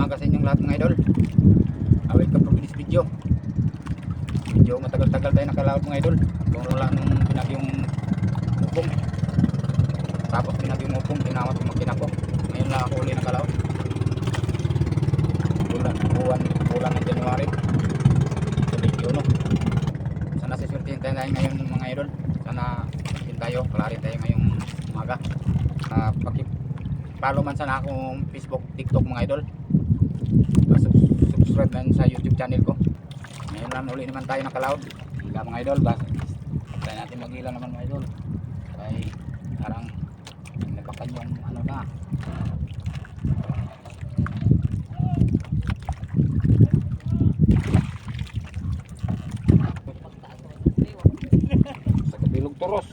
umaga sa inyong lahat mga idol. Welcome to this video. Medyo matagal-tagal tayo nakalaot mga idol. Kung wala nung binagyong upong. Tapos binagyong upong, tinawat yung makina ko. Ngayon na ako uli nakalaot. Bulan ng January. Sa video no. Sana siswertihin tayo ngayon mga idol. Sana din tayo, kalarin tayo ngayong umaga. Follow man sana akong Facebook, TikTok mga idol. Subscribe man sa YouTube channel ko. Ngayon lang uli naman tayo nakalaod. Hila mga idol, tayo natin maghila naman mga idol. Kaya parang nagkakanyang ano na. Sa Kabilog Toros.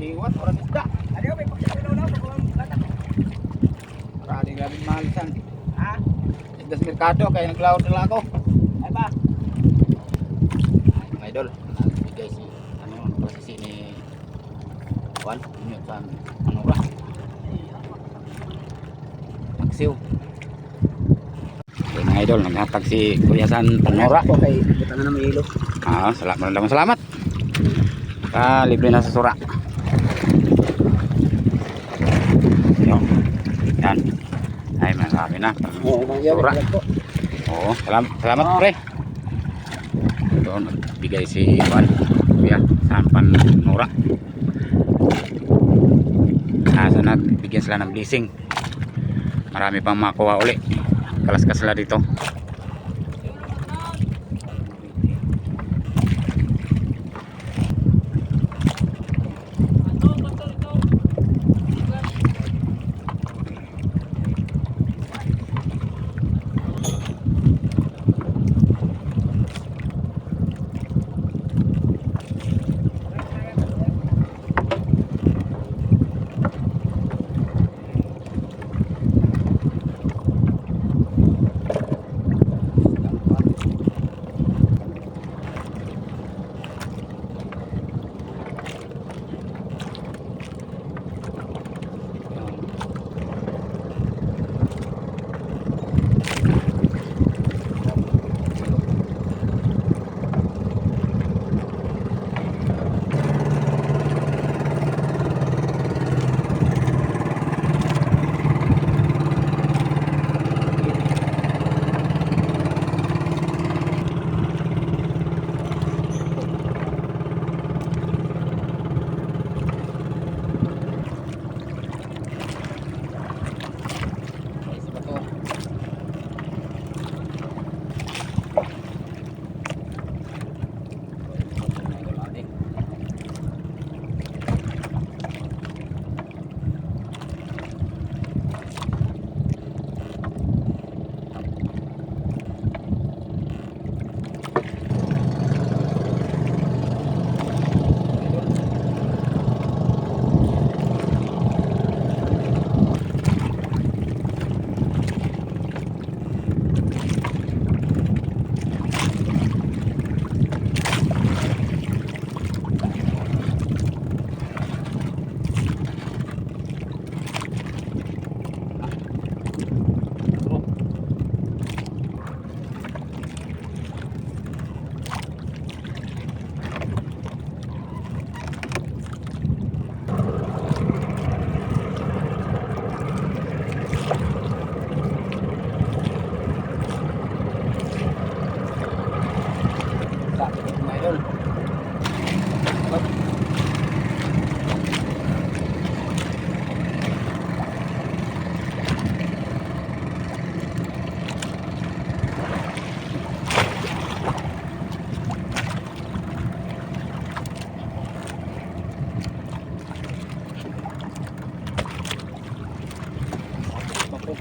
Iwat orang isda. Ada may pagkakalaw na pag kata. Marami gabing mahalisan. Ha? Isda sa merkado kaya naglaod na ako. Ay ba? Mga idol, nagbigay si ano prosesi ni Juan, inyo sa Manura. Taksiw. Mga idol, naghatag si Kuya San Manura. Okay, kita na may ilo. Salamat. Libre na sa sura. Yan. Ay, marami na. Sura. Oo, salamat pre. Ito, nagbigay si Juan. Kuya, San Manura. Sana bigyan sila ng blessing. Marami pang makuha uli. Kalas-kas sila dito.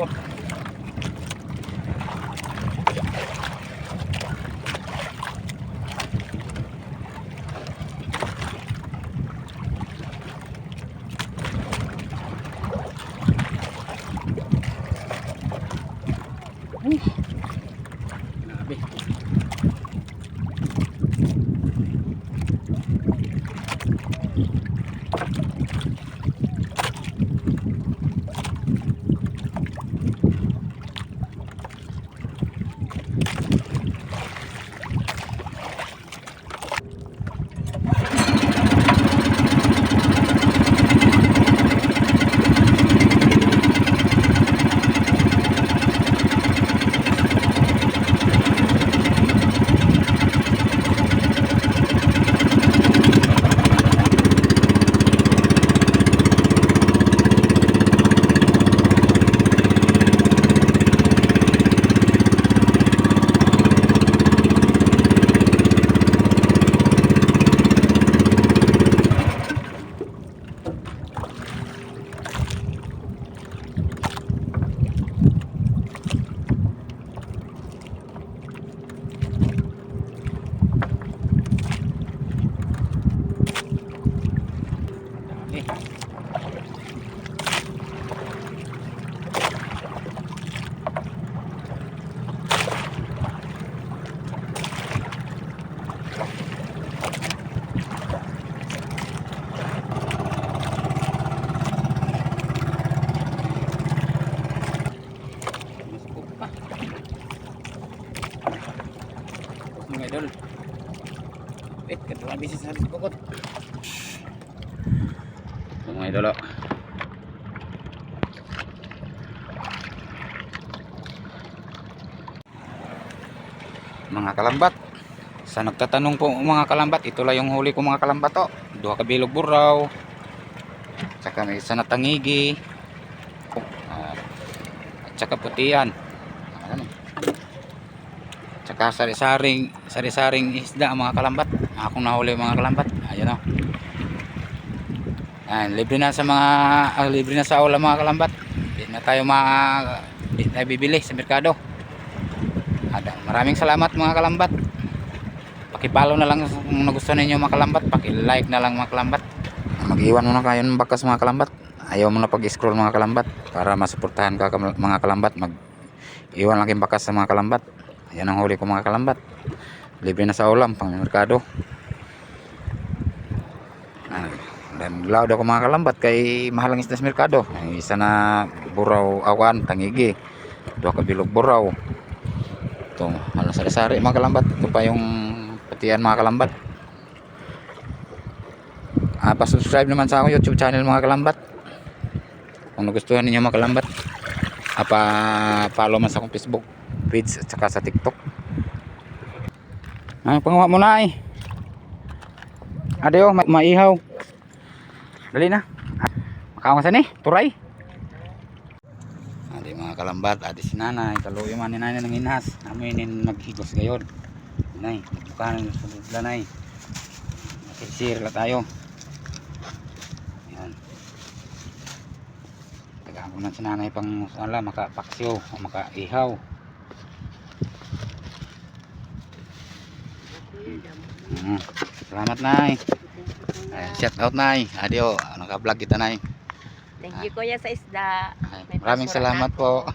po. Grabe. Mga idol. Wait, kadua bisis sa bukod. Mga idol. Mga kalambat. Sa nagtatanong po mga kalambat, ito lang yung huli ko mga kalambat to. Duha ka bilog buraw. Tsaka may isa na tangigi. At tsaka putian. Tsaka sari-saring isda mga kalambat. Akong nahuli mga kalambat. Ayun o. Libre na sa libre na sa ulam mga kalambat. Hindi na tayo bibili sa merkado. Maraming salamat mga kalambat. Paki-follow na lang kung nagustuhan ninyo mga kalambat. Paki-like na lang mga kalambat. Mag-iwan muna kayo ng bakas mga kalambat. Ayaw mo na pag-scroll mga kalambat para masuportahan ka mga kalambat. Mag-iwan lang yung bakas sa mga kalambat. Ayan ang huli ko mga kalambat. Libre na sa ulam pang merkado. Dan loud ako mga kalambat kay mahalang isda sa merkado. Isa na buraw awan, tangigi. Dua ka bilog buraw. Ito, halos sari-sari mga kalambat. Ito pa yung patian mga kalambat. Pa-subscribe naman sa ako YouTube channel mga kalambat. Kung nagustuhan niyo mga kalambat, pa-follow man sa akong Facebook page at saka sa TikTok. Panguha mo na eh. Adeo, maihaw. Dali na. Makawasan eh, turay. Adi mga kalambat, adi si nanay, kaluyo man ni nanay ng inhas. Namin naghigos gayon. Nanay, nagbukahan sa lanay. Share lang tayo. Ayan. Tagaan ko na si nanay pang makapaksyo o makaihaw. Salamat nay. Shout out nay. Adio, naka-vlog kita nay. Thank you kuya sa isda. Maraming salamat po.